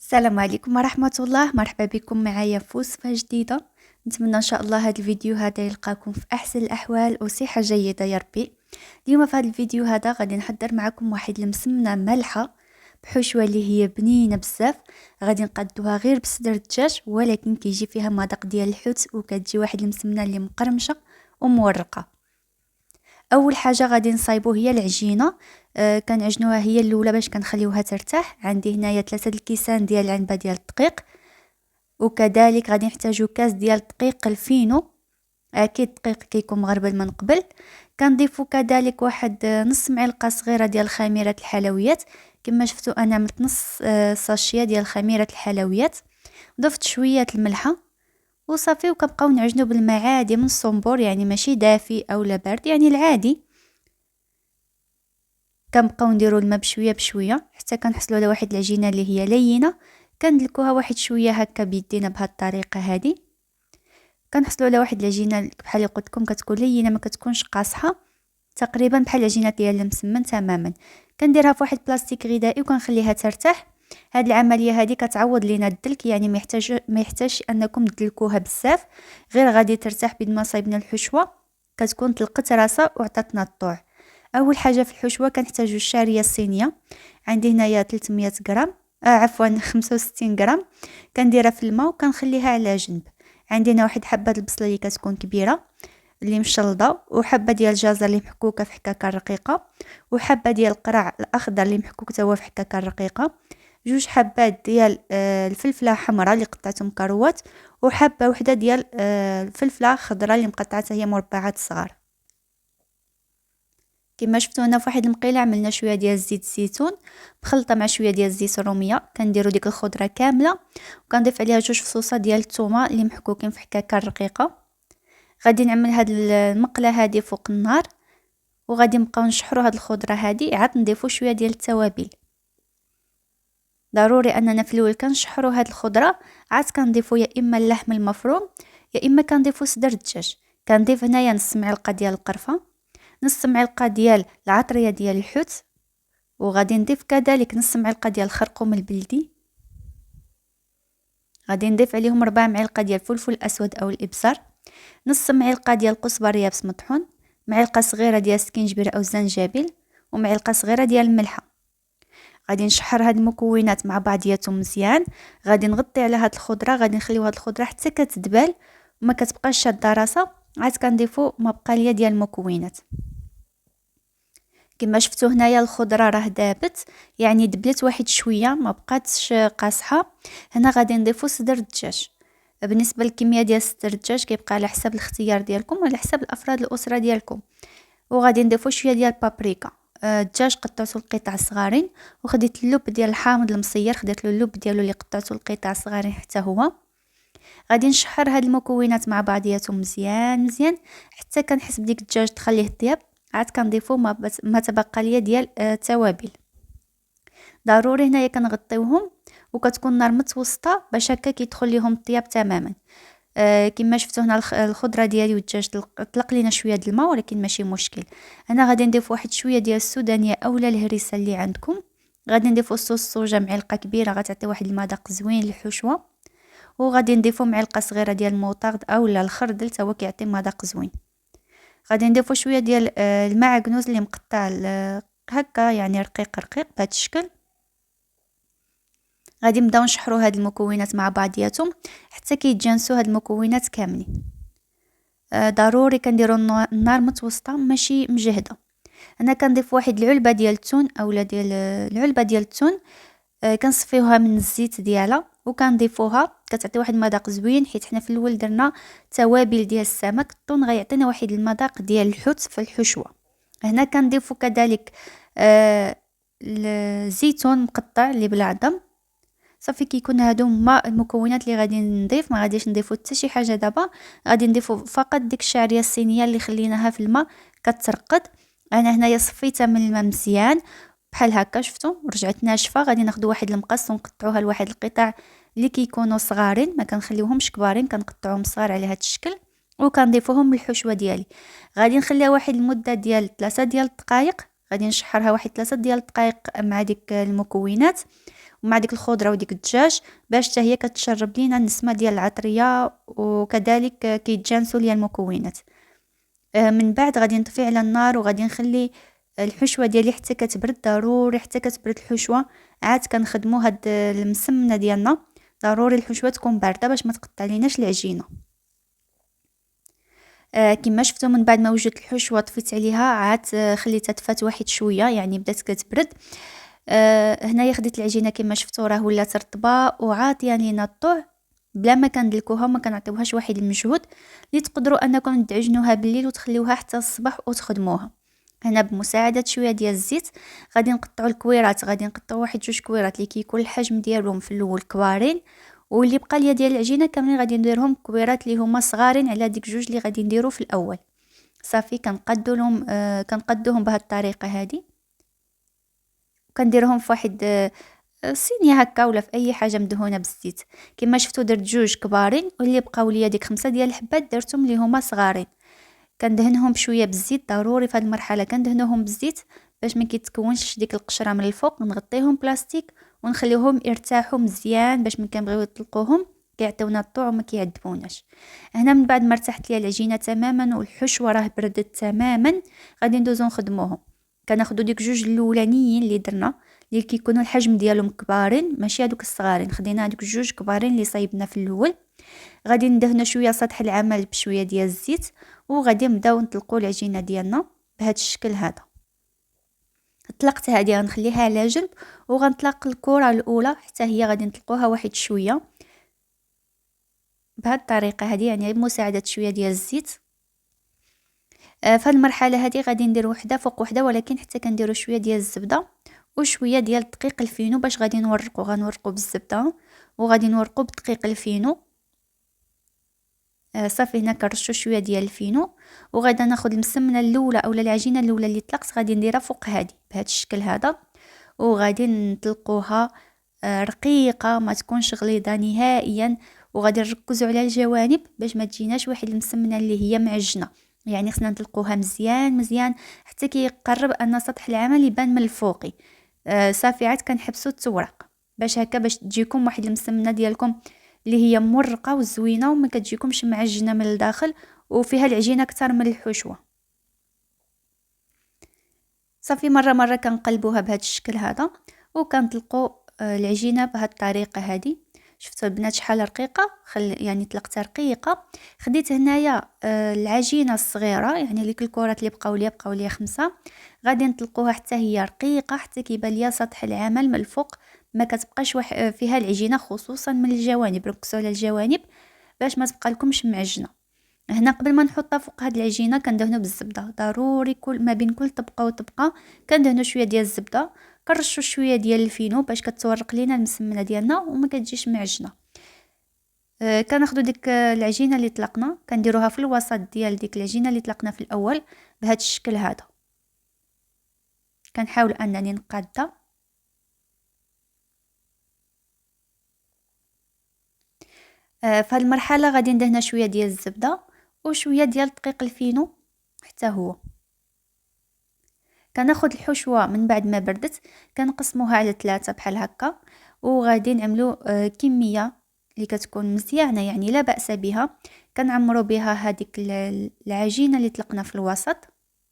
السلام عليكم ورحمة الله. مرحبا بكم معايا في وصفة جديدة. نتمنى ان شاء الله هذا الفيديو هذا يلقاكم في احسن الاحوال وصحة جيدة يا ربي. اليوم في هذا الفيديو هذا غادي نحضر معكم واحد المسمنة مالحة بحشوة اللي هي بنينة بزاف. غادي نقادوها غير بصدر الدجاج، ولكن كيجي فيها مذاق ديال الحوت وكتجي واحد المسمنة اللي مقرمشة ومورقة. اول حاجه غادي نصايبو هي العجينه. كنعجنوها هي الاولى باش كنخليوها ترتاح. عندي هنايا 3 الكيسان ديال العنبه ديال الدقيق، وكذلك غادي نحتاجو كاس ديال دقيق الفينو. اكيد الدقيق كيكون مغربل من قبل. كنضيفو كذلك واحد نص معلقه صغيره ديال خميره الحلويات. كما شفتوا انا عملت نص ساشيه ديال خميره الحلويات. ضفت شويه الملحه وصافي، وكنبقاو نعجنو بالماء عادي من الصنبور، يعني ماشي دافي اولا بارد، يعني العادي. كنبقاو نديرو الماء بشويه بشويه حتى كنحصلوا على واحد العجينه اللي هي لينه. كندلكوها واحد شويه هكا بيدينا بهاد الطريقه هذه. كنحصلوا على واحد العجينه بحال اللي قلت لكم كتكون لينه، ما كتكونش قاصحه، تقريبا بحال العجينه ديال المسمن تماما. كنديرها في واحد بلاستيك غذائي وكنخليها ترتاح. هاد العمليه هذه كتعوض لينا الدلك، يعني ما يحتاجش انكم تدلكوها بزاف، غير غادي ترتاح بيد ما صايبنا الحشوه كتكون طلقت راسها وعطاتنا الطوع. اول حاجه في الحشوه كنحتاجو الشعريه الصينيه. عندي هنايا 300 غرام، عفوا 65 غرام. كنديرها في الماء وكنخليها على جنب. عندي هنا واحد حبه البصله اللي كتكون كبيره اللي مشلضه، وحبه ديال الجزر اللي محكوكه في حكاكه رقيقه، وحبه ديال القرع الاخضر اللي محكوك حتى هو في حكاكه رقيقه، جوج حبات ديال الفلفله حمراء اللي قطعتهم مكروات، وحبه وحده ديال الفلفله خضراء اللي مقطعتها هي مربعات صغار. كما شفتوا هنا في واحد المقيله عملنا شويه ديال زيت الزيتون مخلطه مع شويه ديال الزيت الروميه. كنديروا ديك الخضره كامله وكنضيف عليها جوج فصوصه ديال الثومه اللي محكوكين في حكاكه رقيقه. غادي نعمل هاد المقله هذه فوق النار، وغادي نبقاو نشحروا هاد الخضره هذه. عاد نضيفوا شويه ديال التوابل. ضروري اننا في الاول كنشحروا هاد الخضره، عاد كنضيفوا يا اما اللحم المفروم يا اما كنضيفوا صدر الدجاج. كنضيف هنايا نص معلقه ديال القرفه، نص معلقه ديال العطريه ديال الحوت، وغادي نضيف كذلك نص معلقه ديال الخرقوم البلدي. غادي نضيف عليهم 4 معالق ديال الفلفل الاسود او الابزار، نص معلقه ديال الكزبر يابس مطحون، معلقه صغيره ديال السكينجبير او الزنجبيل، ومعلقه صغيره ديال الملحه. غادي نشحر هاد المكونات مع بعضياتهم مزيان. غادي نغطي على هاد الخضره، غادي نخليو هاد الخضره حتى كتدبل وما كتبقاش شاده راسها. عاد كنضيفو ما بقى ليا ديال المكونات. كما شفتوا هنايا الخضره راه دابت، يعني دبلت واحد شويه ما بقاتش قاصحه. هنا غادي نضيفو صدر الدجاج. بالنسبه للكميه ديال صدر الدجاج كيبقى على حسب الاختيار ديالكم وعلى حسب الافراد الاسره ديالكم. وغادي نضيفو شويه ديال البابريكا. الدجاج قطعته لقطع صغارين، وخديت اللب ديال الحامض المصير، خديت له اللب ديالو اللي قطعته لقطع صغارين حتى هو. غادي نشحر هاد المكونات مع بعضياتهم مزيان مزيان حتى كنحس بديك الدجاج تخليه طياب. عاد كنضيفو ما تبقى ليا ديال التوابل. ضروري هنايا كنغطيوهم وكتكون النار متوسطه باش هكا كيدخل ليهم الطياب تماما. كما شفتوا هنا الخضره ديالي والدجاج طلق لينا شويه د الماء، ولكن ماشي مشكل. انا غادي نضيف واحد شويه ديال السودانيه اولا الهريسه اللي عندكم. غادي نضيفوا صوص الصوجه معلقه كبيره غتعطي واحد المذاق زوين للحشوه. وغادي نضيفوا معلقه صغيره ديال الموطارد اولا الخردل حتى هو كيعطي مذاق زوين. غادي نضيفوا شويه ديال المعكنوس اللي مقطع هكا، يعني رقيق رقيق بهذا الشكل. غادي نبداو نشحروا هاد المكونات مع بعضياتهم حتى كيتجانسوا هاد المكونات كاملين. ضروري كنديروا النار متوسطه ماشي مجهده. انا كنضيف واحد العلبه ديال التون اولا ديال العلبه ديال التون. كنصفيوها من الزيت ديالها وكنضيفوها، كتعطي واحد المذاق زوين، حيت حنا في الاول درنا توابل ديال السمك. الطون غيعطينا واحد المذاق ديال الحوت في الحشوه. هنا كنضيفو كذلك الزيتون مقطع اللي بالعظم. صافي كيكون هادو هما المكونات اللي غادي نضيف. ما غاديش نضيفو حتى شي حاجه دابا، غادي نضيفو فقط ديك الشعريه الصينيه اللي خليناها في الماء كترقد. انا هنايا صفيتها من الماء مزيان بحال هكا شفتوا، ورجعت ناشفه. غادي ناخذ واحد المقص ونقطعوها لواحد القطع اللي كيكونوا صغارين، ما كنخليوهمش كبارين، كنقطعوهم صغار على هذا الشكل وكنضيفوهم للحشوه ديالي. غادي نخليها واحد المده ديال 3 ديال الدقائق. غادي نشحرها واحد 3 ديال الدقائق مع ديك المكونات، ومع ديك الخضره وديك الدجاج باش حتى هي كتشرب لينا النسمه ديال العطريه، وكذلك كيتجانسوا ليا المكونات. من بعد غادي نطفي على النار وغادي نخلي الحشوه ديالي حتى كتبرد، ضروري حتى كتبرد الحشوه عاد كنخدمو هاد المسمنه ديالنا. ضروري الحشوه تكون بارده باش ما تقطع ليناش العجينه. كما شفتوا من بعد ما وجدت الحشوه طفيت عليها عاد خليتها تفات واحد شويه، يعني بدات كتبرد. هنايا خديت العجينه كما شفتوا راه ولات رطبه وعاطيه لينا الطوع بلا ما كندلكوها وما كنعطيوهاش واحد المجهود اللي تقدروا انكم تعجنوها بالليل وتخليوها حتى الصباح وتخدموها. هنا بمساعده شويه ديال الزيت غادي نقطعوا الكويرات، غادي نقطعوا واحد جوج كويرات اللي كيكون الحجم ديالهم في الاول كوارين، واللي بقى ليا ديال العجينه كاملين غادي نديرهم كويرات اللي هما صغارين على ديك جوج اللي غادي نديرو في الاول. صافي كنقادو لهم كنقادوهم بهذه الطريقه هذه، وكنديرهم في واحد صينيه هكا ولا في اي حاجه مدهونه بالزيت. كما شفتوا درت جوج كبارين واللي بقاو ليا ديك 5 ديال الحبات درتهم اللي هما صغارين. كندهنهم بشويه بالزيت، ضروري في هذه المرحله كندهنوهم بالزيت باش ما كيتكونش ديك القشره من الفوق. نغطيهم بلاستيك ونخليوهم يرتاحوا مزيان باش ملي كنبغيو نطلقوهم كيعطيونا الطوع وما كيعذبوناش. هنا من بعد ما ارتاحت ليا العجينه تماما والحشوه راه بردت تماما غادي ندوزو نخدموهم. كناخذوا ديك جوج الاولانيين اللي درنا اللي كيكونوا الحجم ديالهم كبارين، ماشي هذوك الصغارين، خدينا هذوك جوج كبارين اللي صايبنا في الاول. غادي ندهنوا شويه سطح العمل بشويه ديال الزيت وغادي نبداو نطلقوا العجينه ديالنا بهذا الشكل هذا. طلقت هذه غنخليها على جنب وغنطلق الكره الاولى حتى هي غادي نطلقوها واحد شويه بهذه الطريقه هذه، يعني بمساعده شويه ديال الزيت. في المرحله هذه غادي ندير وحده فوق وحده، ولكن حتى كنديروا شويه ديال الزبده وشويه ديال الدقيق الفينو باش غادي نورقوا. غنورقوا بالزبده وغادي نورقوا بدقيق الفينو. صافي هنا كنرشوا شويه ديال الفينو وغادي ناخذ المسمنه الاولى اولا العجينه الاولى اللي طلقت غادي نديرها فوق هذه بهذا الشكل هذا، وغادي نطلقوها رقيقه ما تكونش غليظه نهائيا، وغادي نركزوا على الجوانب باش ما تجيناش واحد المسمنه اللي هي معجنه. يعني خصنا نطلقوها مزيان مزيان حتى كيقرب ان سطح العمل يبان من الفوقي. صافي عاد كنحبسوا التورق باش هكا باش تجيكم واحد المسمنه ديالكم اللي هي مرقه وزوينه وما كتجيكمش معجنه من الداخل وفيها العجينه اكثر من الحشوه. صافي مره كنقلبوها بهذا الشكل هذا وكنطلقوا العجينه بهذه الطريقه هذه. شفتوا البنات شحال رقيقه، يعني طلقتها رقيقه. خديت هنايا العجينه الصغيره، يعني ديك الكرات اللي بقاو ليا 5 غادي نطلقوها حتى هي رقيقه حتى كيبان ليا سطح العمل من الفوق ما كتبقاش فيها العجينه، خصوصا من الجوانب. ركزوا على الجوانب باش ما تبقى لكمش معجنه. هنا قبل ما نحطها فوق هاد العجينه كندهنوا بالزبده، ضروري كل ما بين كل طبقه وطبقه كندهنوا شويه ديال الزبده، كنرشوا شويه ديال الفينو باش كتورق لينا المسمنه ديالنا وما كتجيش معجنه. كناخذوا ديك العجينه اللي طلقنا كنديروها في الوسط ديال ديك العجينه اللي طلقنا في الاول بهذا الشكل هذا. كنحاول انني نقادها. في هذه المرحله غادي ندهن شويه ديال الزبده وشويه ديال دقيق الفينو حتى هو. كناخذ الحشوه من بعد ما بردت كنقسموها على 3 بحال هكا، وغادي نعملوا كميه اللي كتكون مزيانه يعني لا باس بها. كنعمروا بها هذيك العجينه اللي طلقنا في الوسط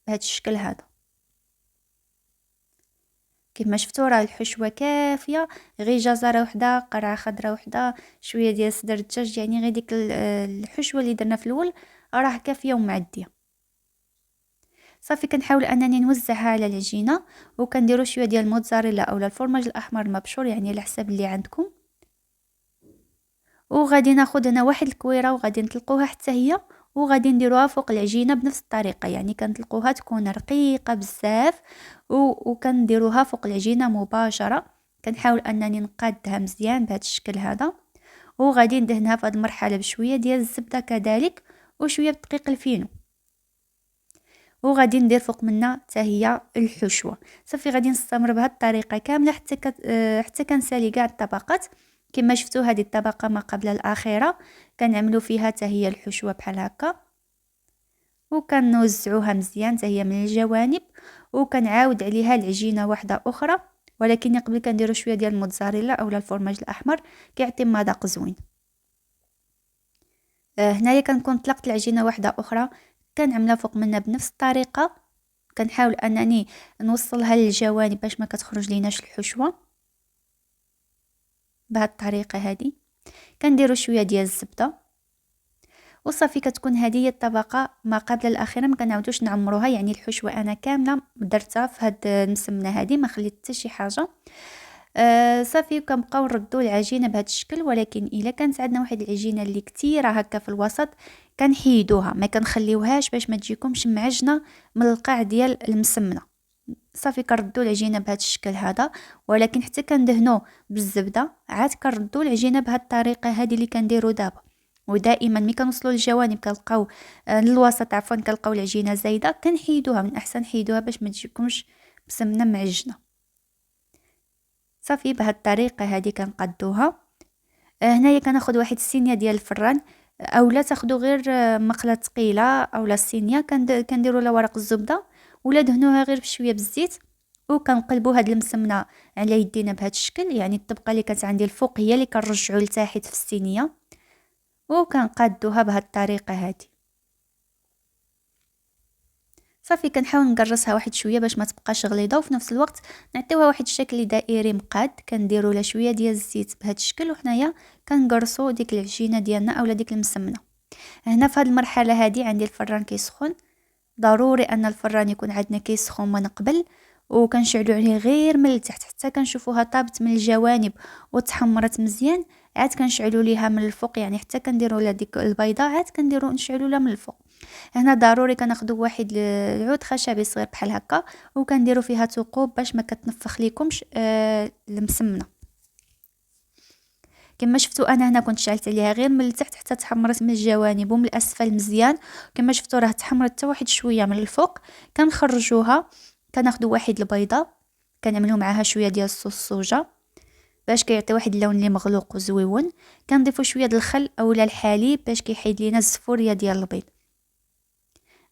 بهذا الشكل هذا. كما شفتوا راه الحشوه كافيه، غير جزره وحده، قرعه خضراء وحده، شويه ديال صدر الدجاج، يعني غير ديك الحشوه اللي درنا في الاول راه كافيه ومعديه. صافي كنحاول انني نوزعها على العجينه وكنديروا شويه ديال الموتزاريلا اولا الفرماج الاحمر المبشور، يعني على حساب اللي عندكم. وغادي ناخذ هنا واحد الكويره وغادي نطلقوها حتى هي وغادي نديروها فوق العجينه بنفس الطريقه، يعني كنطلقوها تكون رقيقه بزاف وكنديروها فوق العجينه مباشره. كنحاول انني نقادها مزيان بهذا الشكل هذا، وغادي ندهنها في هذه المرحله بشويه ديال الزبده كذلك وشويه بدقيق الفينو، وغادي ندير فوق منها حتى هي الحشوه. صافي غادي نستمر بهذه الطريقه كامله حتى كنسالي كاع الطبقات. كما شفتوا هذه الطبقه ما قبل الاخيره كنعملوا فيها حتى هي الحشوه بحال هكا، وكنوزعوها مزيان حتى هي من الجوانب، وكنعاود عليها العجينه واحده اخرى ولكن قبل كنديرو شويه ديال الموتزاريلا اولا الفرماج الاحمر كيعطي مذاق زوين. هنايا كنكون طلقت العجينه واحده اخرى كنعملها فوق منها بنفس الطريقه، كنحاول انني نوصلها للجوانب باش ما كتخرج ليناش الحشوه بهذه الطريقه هذه. كنديروا شويه ديال الزبده وصافي، كتكون هذه هي الطبقه ما قبل الاخيره، ما كنعاودوش نعمروها، يعني الحشوه انا كامله درتها في هاد المسمنه هذه، ما خليت حتى شي حاجه. صافي كنبقاو نردوا العجينه بهذا الشكل. ولكن الا كانت عندنا واحد العجينه اللي كثيره هكا في الوسط كنحيدوها، ما كنخليوهاش باش ما تجيكمش معجنه من القاع ديال المسمنه. صافي كنردوا العجينه بهذا الشكل هذا، ولكن حتى كندهنوا بالزبده عاد كنردوا العجينه بهذه الطريقه هذه اللي كنديروا دابا. ودائما ملي كنوصلوا للجوانب كنلقاو للوسط عفوا كنلقاو العجينه زايده كنحيدوها، من احسن نحيدوها باش ما تجيكمش مسمنه معجنه. صافي بهذه الطريقه هذه كنقادوها. هنايا كناخذ واحد الصينيه ديال الفران، اولا تاخذوا غير مقله ثقيله اولا الصينيه كنديروا لها ورق الزبده ولا دهنوها غير بشويه بالزيت، وكنقلبوا هاد المسمنه على يدينا بهذا الشكل، يعني الطبقه اللي كانت عندي الفوق هي اللي كنرجعوا لتحت في الصينيه، وكنقادوها بهذه الطريقه هذه. صافي كنحاول نقرصها واحد شويه باش ما تبقاش غليظه، وفي نفس الوقت نعطيوها واحد الشكل دائري مقاد، كنديروا لها شويه ديال الزيت بهذا الشكل، وحنايا كنقرصوا ديك العجينه ديالنا اولا ديك المسمنه. هنا في هذه المرحله هذه عندي الفران كيسخن، ضروري ان الفران يكون عندنا كيسخن من قبل، وكنشعلوا عليه غير من التحت حتى كنشوفوها طابت من الجوانب وتحمرت مزيان، عاد كنشعلوا ليها من الفوق، يعني حتى كنديروا لها ديك البيضه عاد كنديروا نشعلوا لها من الفوق. هنا ضروري كناخذوا واحد العود خشبي صغير بحال هكا وكنديروا فيها ثقوب باش ما كتنفخ ليكمش المسمنه. كما شفتوا انا هنا كنت شعلت عليها غير من التحت حتى تحمرت من الجوانب ومن الاسفل مزيان، كما شفتوا راه تحمرت حتى واحد شويه من الفوق. كنخرجوها، كناخذوا واحد البيضه كنعملوا معاها شويه ديال الصوص الصوجه باش كيعطي واحد اللون اللي مغلوق وزويون. كنضيفوا شويه د الخل اولا الحليب باش كيحيد لينا الزفوريه ديال البيض.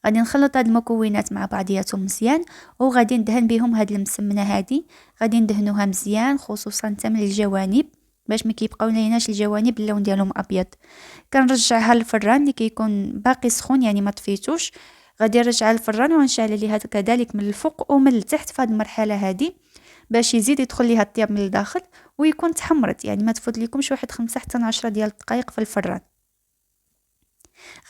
غادي نخلط هاد المكونات مع بعضياتهم مزيان، وغادي ندهن بهم هاد المسمنه هادي، غادي ندهنوها مزيان خصوصا حتى من الجوانب باش ما كيبقاو ليناش الجوانب اللون ديالهم ابيض. كنرجعها للفران اللي كيكون باقي سخون، يعني ما طفيتوش. غادي نرجعها للفران ونشعل عليها كذلك من الفوق ومن التحت في هاد المرحله هادي باش يزيد يدخل ليها الطياب من الداخل ويكون تحمرت، يعني ما تفوت لكمش واحد 5 حتى 10 ديال الدقائق في الفران.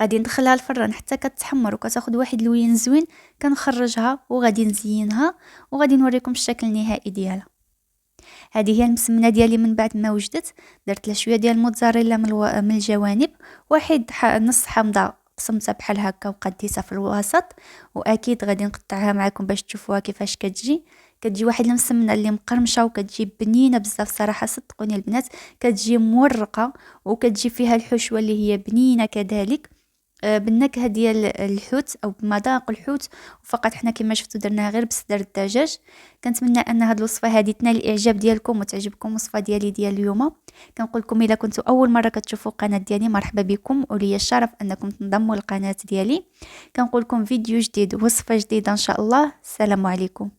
غادي ندخلها الفران حتى كتحمر وكتاخذ واحد اللون زوين، كنخرجها وغادي نزينها وغادي نوريكم الشكل النهائي ديالها. هذه هي المسمنه ديالي من بعد ما وجدت. درت لها شويه ديال الموتزاريلا من الجوانب، واحد نص حامضه قسمتها بحال هكا وقديتها في الوسط، واكيد غادي نقطعها معكم باش تشوفوها كيفاش كتجي واحد المسمنه اللي مقرمشه وكتجي بنينه بزاف صراحه. صدقوني البنات كتجي مورقه وكتجي فيها الحشوه اللي هي بنينه كذلك بالنكهه ديال الحوت او بمذاق الحوت. وفقط حنا كما شفتوا درناها غير بصدر الدجاج. كنتمنى ان هذه الوصفه هذه تنال الاعجاب ديالكم وتعجبكم الوصفه ديالي ديال اليوم. كنقول لكم الا كنتوا اول مره كتشوفوا القناه ديالي مرحبا بكم، ولي الشرف انكم تنضموا للقناه ديالي. كنقول لكم فيديو جديد وصفه جديده ان شاء الله. السلام عليكم.